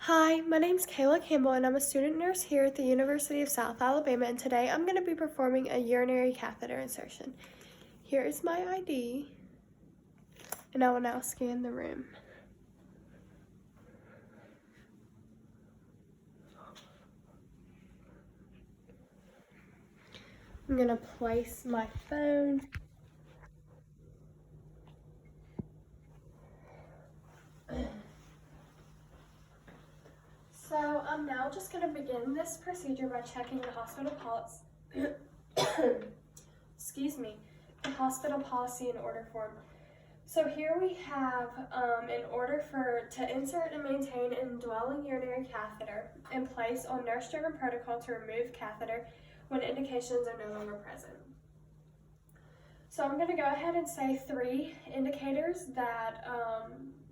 Hi, my name's Kayla Campbell and I'm a student nurse here at the University of South Alabama, and today I'm going to be performing a urinary catheter insertion. Here is my ID and I will now scan the room. I'm going to place my phone So I'm now just going to begin this procedure by checking the hospital policy. The hospital policy and order form. So here we have an order to insert and maintain an indwelling urinary catheter in place on nurse-driven protocol to remove catheter when indications are no longer present. So I'm going to go ahead and say 3 indicators that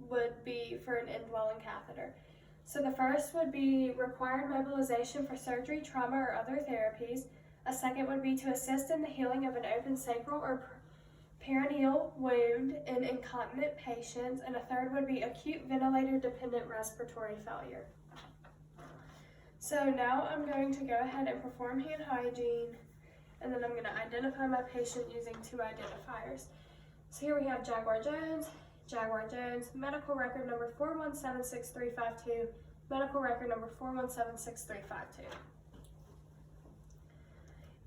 would be for an indwelling catheter. So the first would be required mobilization for surgery, trauma, or other therapies. A second would be to assist in the healing of an open sacral or perineal wound in incontinent patients. And a third would be acute ventilator-dependent respiratory failure. So now I'm going to go ahead and perform hand hygiene, and then I'm going to identify my patient using 2 identifiers. So here we have Jaguar Jones, medical record number 4176352, medical record number 4176352.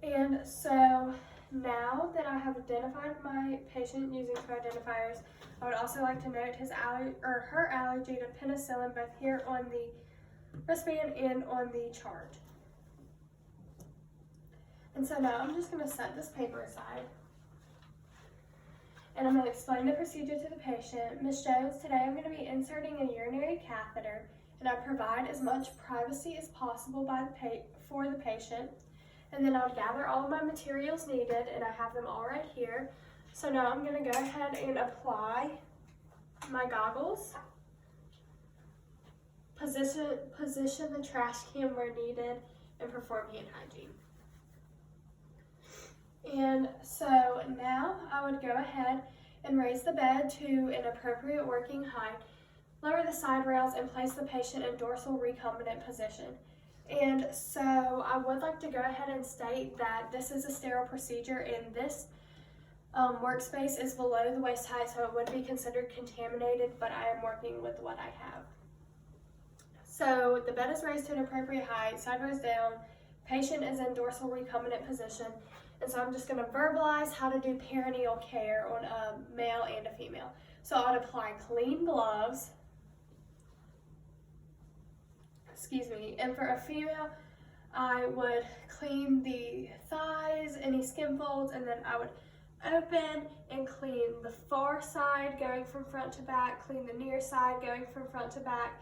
And so now that I have identified my patient using 2 identifiers, I would also like to note her allergy to penicillin, both here on the wristband and on the chart. And so now I'm just going to set this paper aside, and I'm going to explain the procedure to the patient. Ms. Jones, today I'm going to be inserting a urinary catheter, and I provide as much privacy as possible for the patient. And then I'll gather all of my materials needed, and I have them all right here. So now I'm going to go ahead and apply my goggles, position the trash can where needed, and perform hand hygiene. And so now I would go ahead and raise the bed to an appropriate working height, lower the side rails, and place the patient in dorsal recumbent position. And so I would like to go ahead and state that this is a sterile procedure, and this workspace is below the waist height, so it would be considered contaminated, but I am working with what I have. So the bed is raised to an appropriate height, side rails down, patient is in dorsal recumbent position, and so I'm just going to verbalize how to do perineal care on a male and a female. So I would apply clean gloves, and for a female, I would clean the thighs, any skin folds, and then I would open and clean the far side going from front to back, clean the near side going from front to back,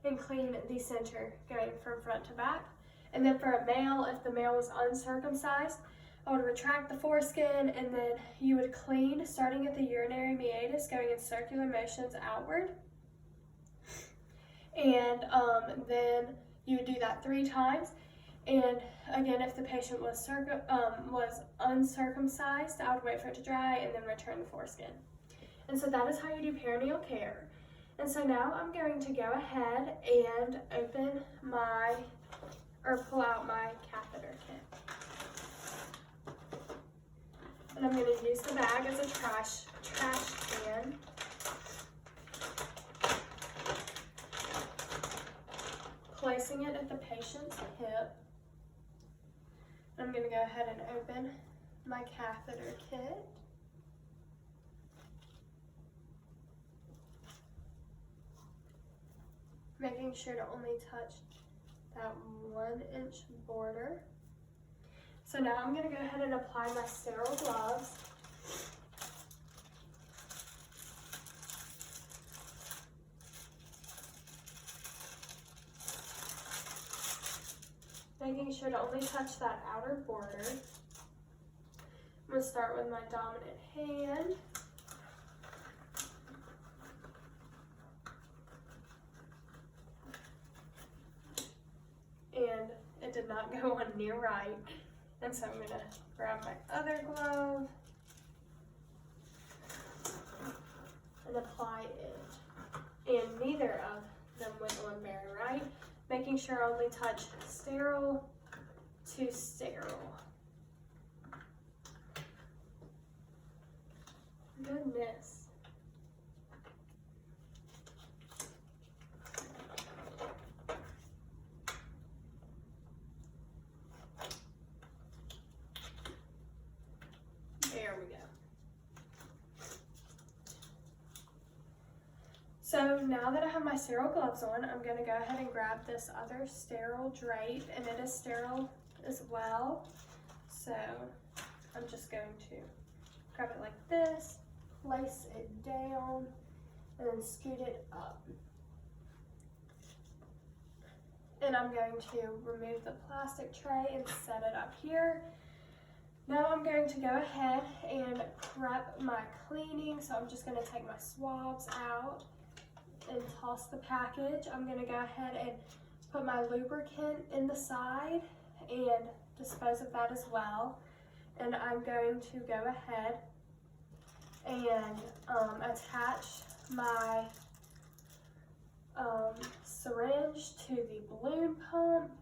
and clean the center going from front to back. And then for a male, if the male was uncircumcised, I would retract the foreskin, and then you would clean starting at the urinary meatus going in circular motions outward. And then you would do that 3 times. And again, if the patient was uncircumcised, I would wait for it to dry and then return the foreskin. And so that is how you do perineal care. And so now I'm going to go ahead and pull out my catheter kit. And I'm going to use the bag as a trash can. Placing it at the patient's hip. I'm going to go ahead and open my catheter kit. Making sure to only touch that 1-inch border. So now I'm going to go ahead and apply my sterile gloves. Making sure to only touch that outer border. I'm going to start with my dominant hand. And it did not go on near right. And so I'm going to grab my other glove and apply it. And neither of them went on very right. making sure I only touch sterile to sterile. Goodness. There we go. So now that I have my sterile gloves on, I'm going to go ahead and grab this other sterile drape, and it is sterile as well. So I'm just going to grab it like this, place it down, and then scoot it up. And I'm going to remove the plastic tray and set it up here. Now I'm going to go ahead and prep my cleaning. So I'm just going to take my swabs out and toss the package. I'm going to go ahead and put my lubricant in the side and dispose of that as well. And I'm going to go ahead and attach my syringe to the balloon pump.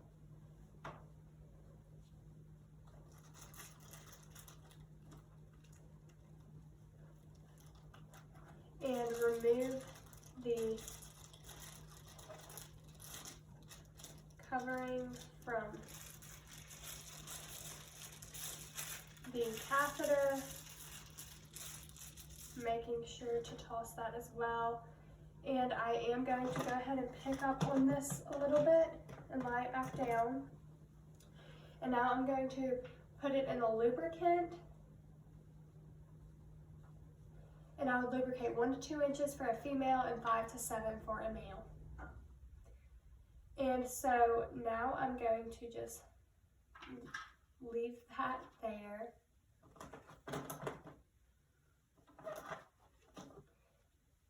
And remove the covering from the catheter, making sure to toss that as well. And I am going to go ahead and pick up on this a little bit and lie it back down. And now I'm going to put it in the lubricant. And I would lubricate 1 to 2 inches for a female and 5 to 7 for a male. And so now I'm going to just leave that there.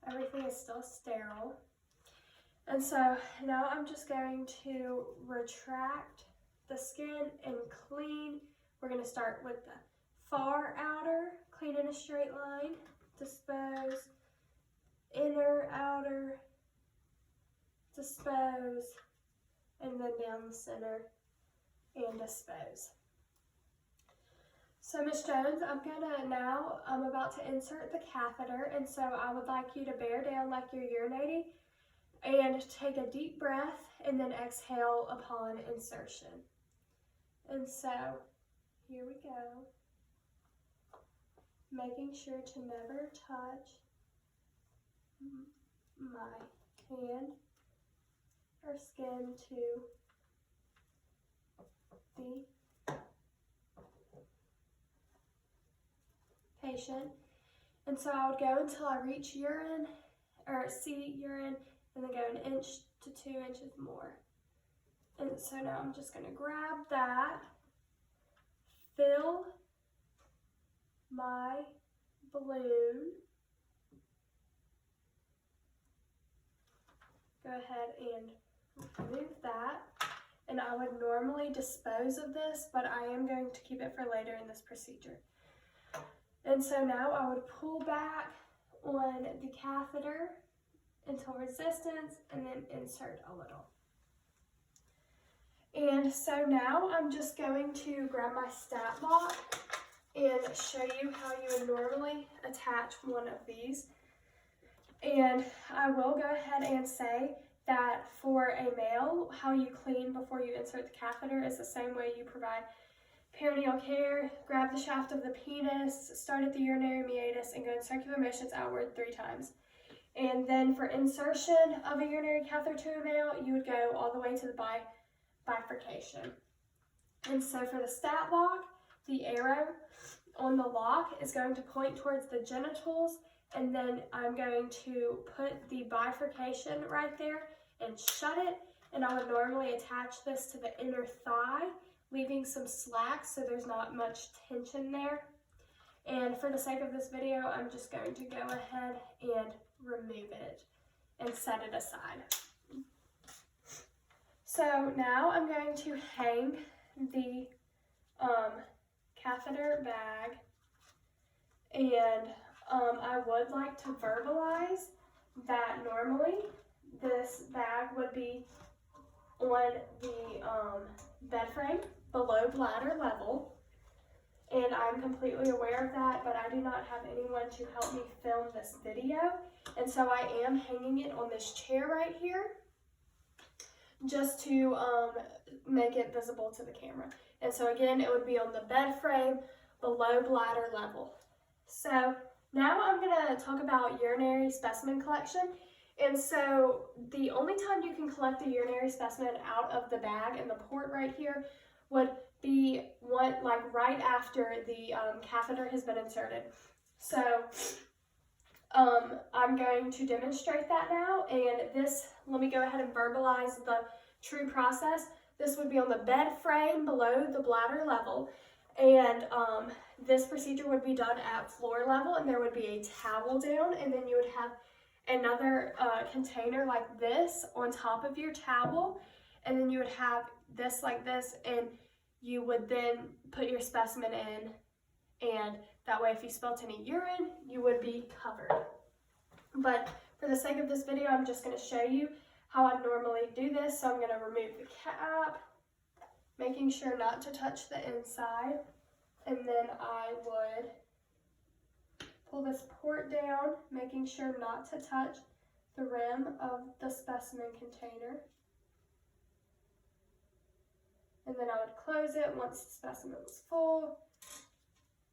Everything is still sterile. And so now I'm just going to retract the skin and clean. We're going to start with the far outer, clean in a straight line, dispose, inner outer, dispose, and then down the center and dispose. So Ms. Jones, I'm about to insert the catheter, and so I would like you to bear down like you're urinating and take a deep breath and then exhale upon insertion. And so here we go. Making sure to never touch my hand or skin to the patient. And so I would go until I reach urine or see urine, and then go 1 inch to 2 inches more. And so now I'm just going to grab that, fill my balloon, go ahead and remove that. And I would normally dispose of this, but I am going to keep it for later in this procedure. And so now I would pull back on the catheter until resistance and then insert a little. And so now I'm just going to grab my stat lock and show you how you would normally attach one of these. And I will go ahead and say that for a male, how you clean before you insert the catheter is the same way you provide peritoneal care. Grab the shaft of the penis, start at the urinary meatus, and go in circular motions outward 3 times. And then for insertion of a urinary catheter to a male, you would go all the way to the bifurcation. And so for the stat lock, the arrow on the lock is going to point towards the genitals, and then I'm going to put the bifurcation right there and shut it. And I would normally attach this to the inner thigh, leaving some slack so there's not much tension there. And for the sake of this video, I'm just going to go ahead and remove it and set it aside. So now I'm going to hang the catheter bag, and I would like to verbalize that normally this bag would be on the bed frame below bladder level. And I'm completely aware of that, but I do not have anyone to help me film this video. And so I am hanging it on this chair right here just to make it visible to the camera. And so again, it would be on the bed frame below bladder level. So now I'm gonna talk about urinary specimen collection. And so the only time you can collect a urinary specimen out of the bag and the port right here would be right after the catheter has been inserted. So I'm going to demonstrate that now, and let me go ahead and verbalize the true process. This would be on the bed frame below the bladder level, and this procedure would be done at floor level, and there would be a towel down, and then you would have another container like this on top of your towel, and then you would have this like this, and you would then put your specimen in, and that way if you spilt any urine, you would be covered. But for the sake of this video, I'm just going to show you how I normally do this. So I'm going to remove the cap, making sure not to touch the inside, and then I would pull this port down, making sure not to touch the rim of the specimen container. And then I would close it once the specimen was full,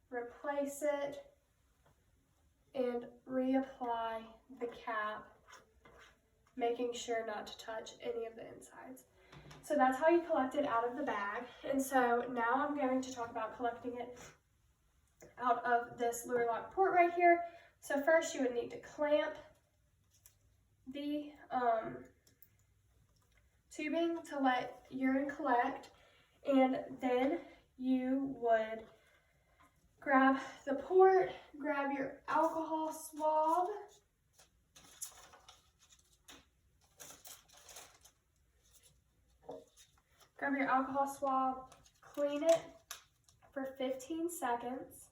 replace it, and reapply the cap, making sure not to touch any of the insides. So that's how you collect it out of the bag. And so now I'm going to talk about collecting it out of this lure lock port right here. So first you would need to clamp the tubing to let urine collect, and then you would grab the port, grab your alcohol swab, clean it for 15 seconds,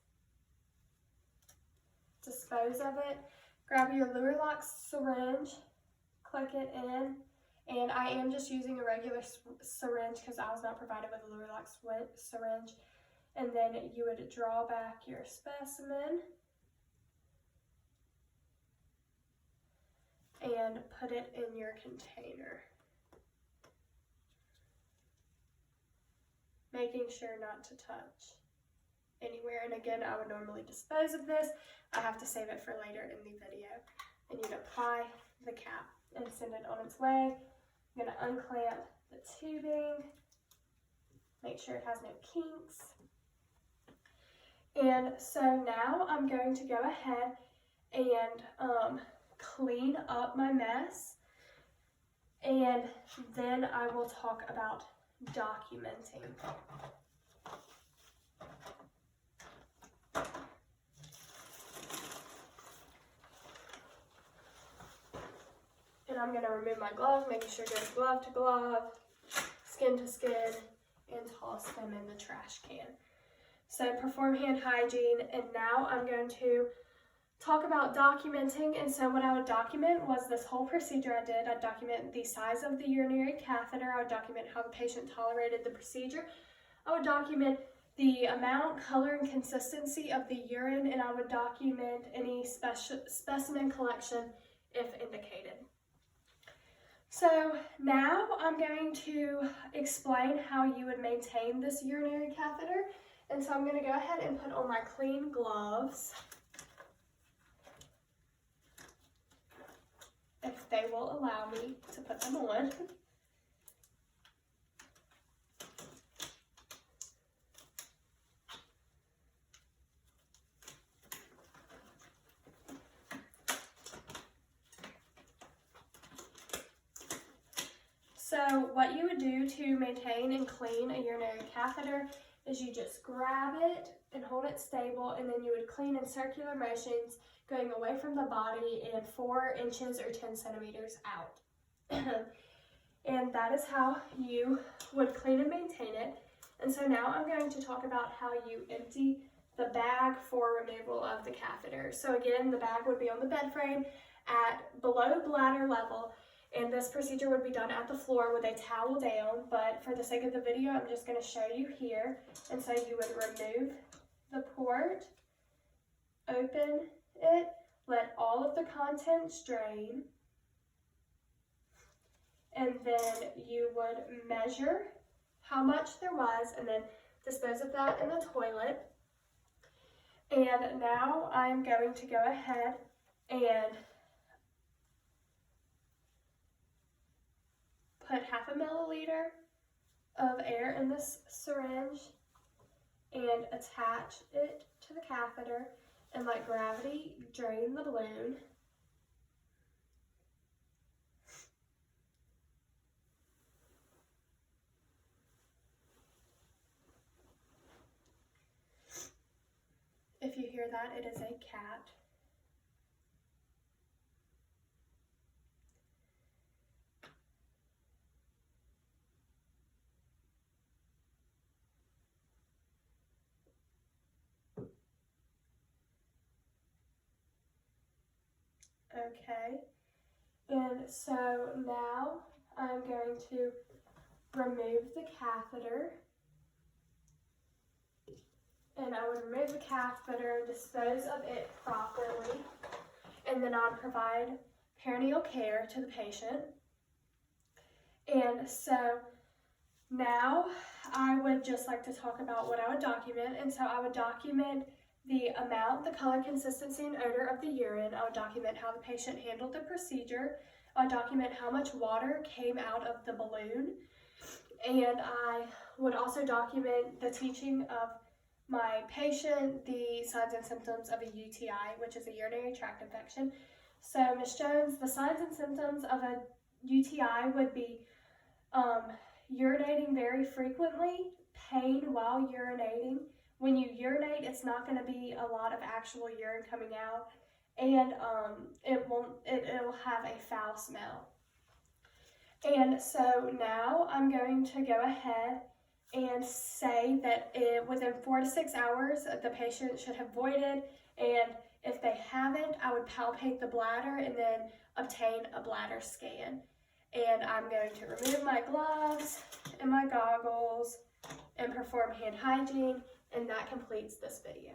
dispose of it, grab your lure lock syringe, click it in, and I am just using a regular syringe because I was not provided with a lure lock syringe. And then you would draw back your specimen and put it in your container, making sure not to touch anywhere. And again, I would normally dispose of this. I have to save it for later in the video. And you'd apply the cap and send it on its way. I'm going to unclamp the tubing, make sure it has no kinks. And so now I'm going to go ahead and clean up my mess, and then I will talk about documenting. And I'm going to remove my gloves, making sure it goes glove to glove, skin to skin, and toss them in the trash can. So perform hand hygiene, and now I'm going to talk about documenting. And so what I would document was this whole procedure I did. I'd document the size of the urinary catheter. I would document how the patient tolerated the procedure. I would document the amount, color, and consistency of the urine, and I would document any specimen collection if indicated. So now I'm going to explain how you would maintain this urinary catheter. And so I'm going to go ahead and put on my clean gloves, if they will allow me to put them on. So what you would do to maintain and clean a urinary catheter is you just grab it and hold it stable, and then you would clean in circular motions going away from the body and 4 inches or 10 centimeters out. And that is how you would clean and maintain it. And so now I'm going to talk about how you empty the bag for removal of the catheter. So again, the bag would be on the bed frame at below bladder level, And this procedure would be done at the floor with a towel down, but for the sake of the video, I'm just going to show you here. And so you would remove the port, open it, let all of the contents drain, and then you would measure how much there was and then dispose of that in the toilet. And now I'm going to go ahead and put 0.5 milliliter of air in this syringe and attach it to the catheter and let gravity drain the balloon. If you hear that, it is a cat. Okay, and so now I'm going to remove the catheter. And I would remove the catheter, dispose of it properly, and then I would provide perineal care to the patient. And so now I would just like to talk about what I would document. And so I would document the amount, the color, consistency, and odor of the urine. I would document how the patient handled the procedure. I would document how much water came out of the balloon. And I would also document the teaching of my patient the signs and symptoms of a UTI, which is a urinary tract infection. So, Ms. Jones, the signs and symptoms of a UTI would be urinating very frequently, pain while urinating. When you urinate, it's not going to be a lot of actual urine coming out, and it'll have a foul smell. And so now I'm going to go ahead and say that within 4 to 6 hours, the patient should have voided, and if they haven't, I would palpate the bladder and then obtain a bladder scan. And I'm going to remove my gloves and my goggles and perform hand hygiene, and that completes this video.